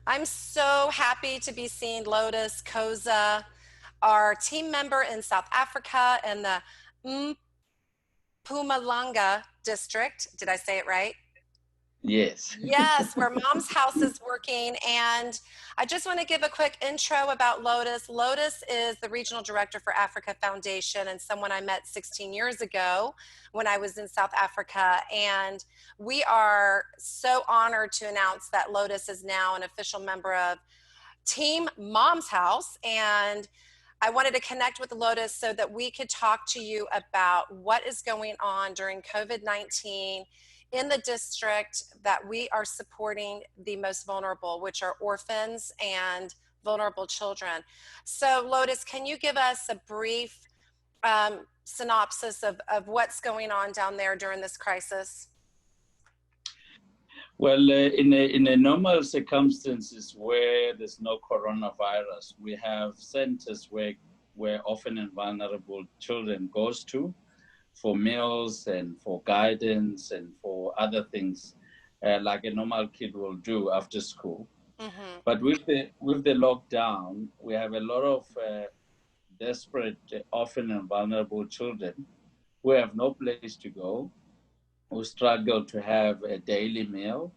I'm so happy to be seeing Lotus Koza, our team member in South Africa in the Mpumalanga district. Did I say it right? Yes. Yes, where Mom's House is working. And I just want to give a quick intro about Lotus. Lotus is the regional director for Africa Foundation and someone I met 16 years ago when I was in South Africa. And we are so honored to announce that Lotus is now an official member of Team Mom's House. And I wanted to connect with Lotus so that we could talk to you about what is going on during COVID-19 in the district that we are supporting the most vulnerable, which are orphans and vulnerable children. So, Lotus, can you give us a brief synopsis of what's going on down there during this crisis? Well, in a normal circumstances where there's no coronavirus, we have centers where orphan and vulnerable children goes to for meals and for guidance and for other things, like a normal kid will do after school. Mm-hmm. But with the lockdown, we have a lot of desperate orphan and vulnerable children who have no place to go, who struggle to have a daily meal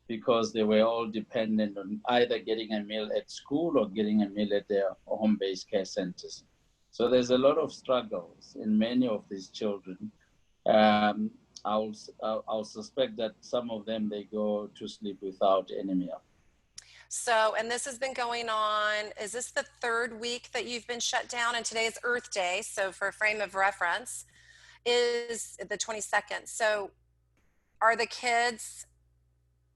because they were all dependent on either getting a meal at school or getting a meal at their home-based care centers. So there's a lot of struggles in many of these children. Um, I'll suspect that some of them, they go to sleep without any meal. So, and this has been going on, is this the third week that you've been shut down? And today is Earth Day. So, for a frame of reference, is the 22nd. So, are the kids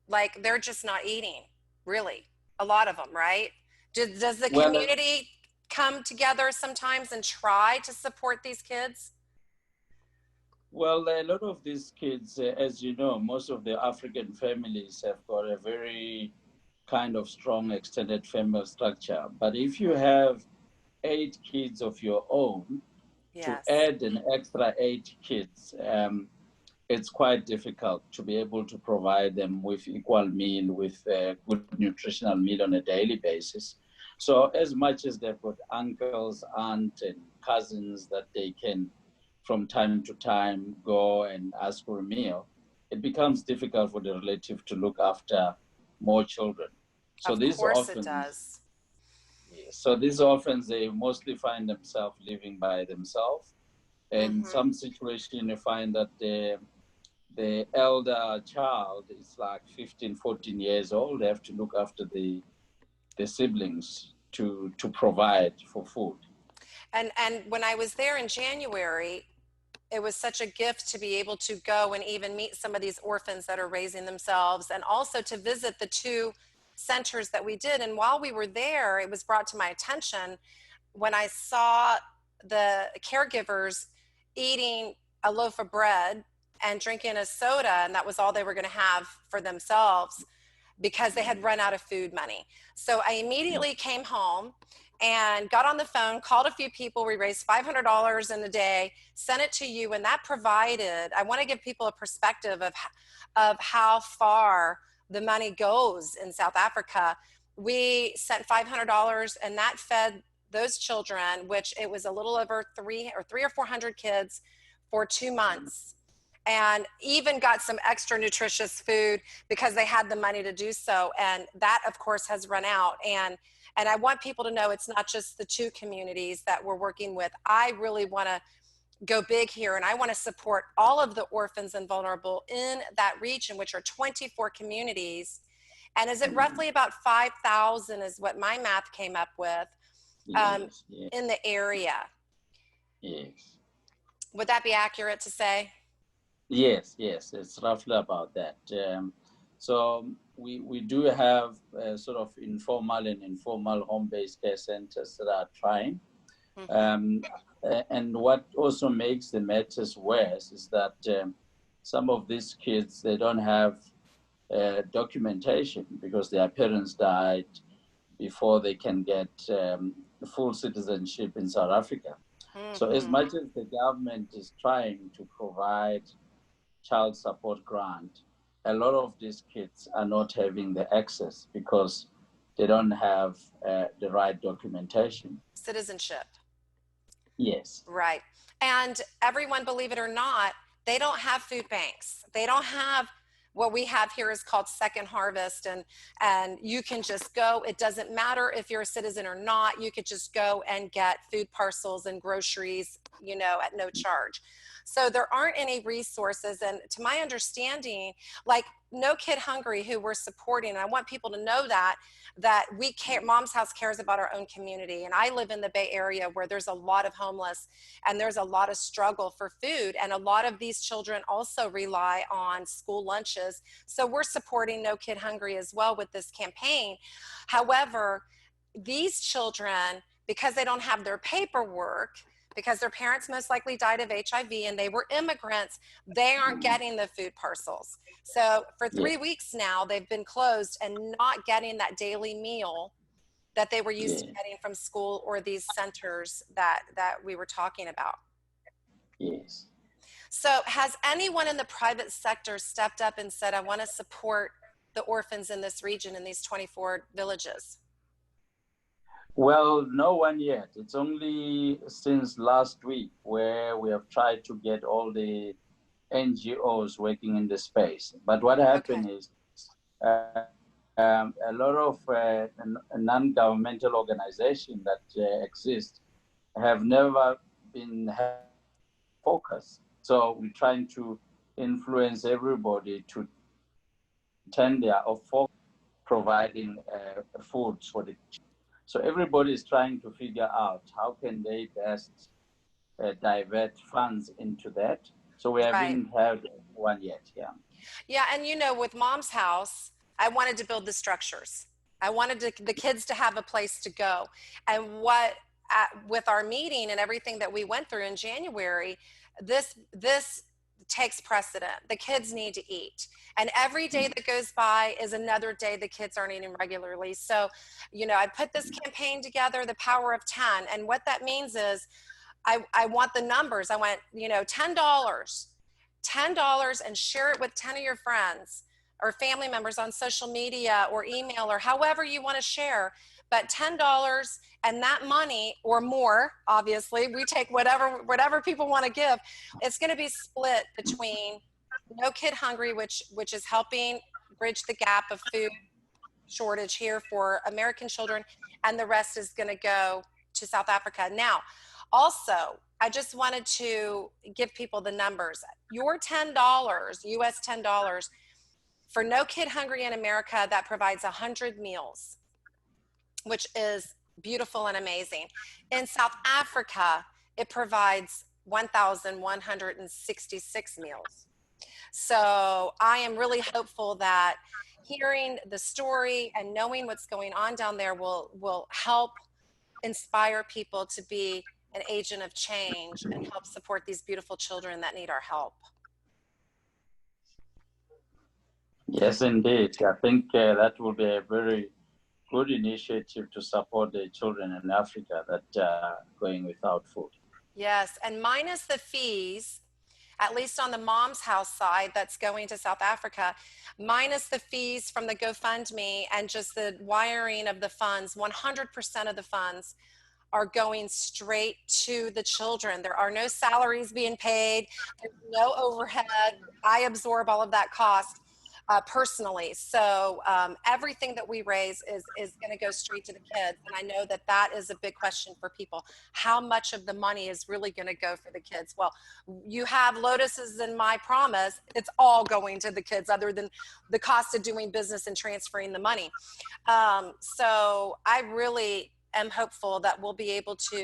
like they're just not eating, really? A lot of them, right? Does the Well, community come together sometimes and try to support these kids? well, a lot of these kids, as you know, most of the African families have got a very kind of strong extended family structure. But if you have 8 kids of your own, to Yes, add an extra 8 kids, it's quite difficult to be able to provide them with equal meal, with a good nutritional meal on a daily basis. So as much as they've got uncles, aunts, and cousins that they can, from time to time, go and ask for a meal, it becomes difficult for the relative to look after more children. So of these course it orphans, does. these orphans, they mostly find themselves living by themselves. In Hmm. some situation, you find that the elder child is like 15, 14 years old. They have to look after the siblings to provide for food. And when I was there in January, it was such a gift to be able to go and even meet some of these orphans that are raising themselves and also to visit the two centers that we did. And while we were there, it was brought to my attention when I saw the caregivers eating a loaf of bread and drinking a soda, and that was all they were going to have for themselves because they had run out of food money. So I immediately came home and got on the phone, called a few people. We raised $500 in a day, sent it to you, and that provided. I want to give people a perspective of how far the money goes in South Africa. We sent $500, and that fed those children, which it was a little over three or 400 kids for 2 months, and even got some extra nutritious food because they had the money to do so. And that, of course, has run out. And I want people to know it's not just the two communities that we're working with. I really want to go big here, and I want to support all of the orphans and vulnerable in that region, which are 24 communities. And is it roughly about 5,000 is what my math came up with, um, Yes, yes, in the area? yes. Would that be accurate to say? Yes, yes, it's roughly about that. So we do have sort of informal and informal home-based care centers that are trying. Mm-hmm. Um, and what also makes the matters worse is that some of these kids, they don't have documentation because their parents died before they can get full citizenship in South Africa. So as Mm-hmm. much as the government is trying to provide child support grant, a lot of these kids are not having the access because they don't have the right documentation. Citizenship. Yes. Right. And everyone, believe it or not, they don't have food banks. They don't have what we have here is called second harvest, and you can just go. It doesn't matter if you're a citizen or not. You could just go and get food parcels and groceries, at no charge. So there aren't any resources. And to my understanding, like No Kid Hungry, who we're supporting, and I want people to know that we care. Mom's House cares about our own community. And I live in the Bay Area where there's a lot of homeless and there's a lot of struggle for food. And a lot of these children also rely on school lunches. So we're supporting No Kid Hungry as well with this campaign. However, these children, because they don't have their paperwork, because their parents most likely died of HIV and they were immigrants, they aren't getting the food parcels. So for 3 weeks now, they've been closed and not getting that daily meal that they were used to getting from school or these centers that we were talking about. Yes. So has anyone in the private sector stepped up and said, I want to support the orphans in this region, in these 24 villages? Well, no one yet. It's only since last week where we have tried to get all the NGOs working in the space. But what happened is a lot of non-governmental organizations that exist have never been focused. So we're trying to influence everybody to turn their focus providing foods for the children. So everybody is trying to figure out how can they best divert funds into that. So we haven't had one yet. Yeah. Yeah, and with Mom's House, I wanted to build the structures. I wanted the kids to have a place to go. And with our meeting and everything that we went through in January, this takes precedent. The kids need to eat. And every day that goes by is another day the kids aren't eating regularly. So, I put this campaign together, the power of 10. And what that means is I want the numbers. I want, $10 and share it with 10 of your friends or family members on social media or email or however you want to share. But $10 and that money or more, obviously, we take whatever people want to give. It's going to be split between No Kid Hungry, which is helping bridge the gap of food shortage here for American children, and the rest is going to go to South Africa. Now, also, I just wanted to give people the numbers. Your $10, US $10, for No Kid Hungry in America, that provides 100 meals, which is beautiful and amazing. In South Africa, it provides 1,166 meals. So I am really hopeful that hearing the story and knowing what's going on down there will help inspire people to be an agent of change and help support these beautiful children that need our help. Yes, indeed. I think that will be a very good initiative to support the children in Africa that are going without food. Yes, and minus the fees, at least on the Mom's House side that's going to South Africa, minus the fees from the GoFundMe and just the wiring of the funds, 100% of the funds are going straight to the children. There are no salaries being paid. There's no overhead. I absorb all of that cost personally. So everything that we raise is going to go straight to the kids. And I know that is a big question for people. How much of the money is really going to go for the kids? Well, you have Lotus's in My Promise. It's all going to the kids other than the cost of doing business and transferring the money. So I really am hopeful that we'll be able to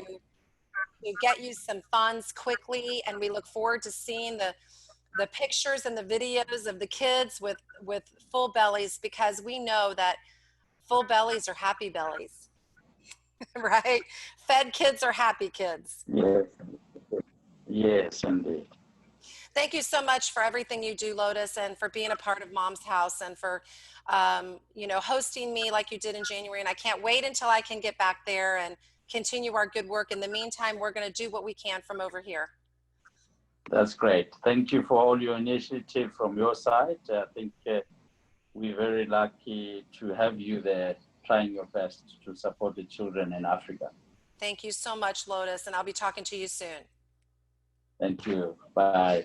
get you some funds quickly, and we look forward to seeing the pictures and the videos of the kids with full bellies, because we know that full bellies are happy bellies. Right? Fed kids are happy kids. Yes. Yes, indeed. Thank you so much for everything you do, Lotus, and for being a part of Mom's House, and for hosting me like you did in January. And I can't wait until I can get back there and continue our good work. In the meantime, we're going to do what we can from over here. That's great. Thank you for all your initiative from your side. I think we're very lucky to have you there trying your best to support the children in Africa. Thank you so much, Lotus, and I'll be talking to you soon. Thank you. Bye.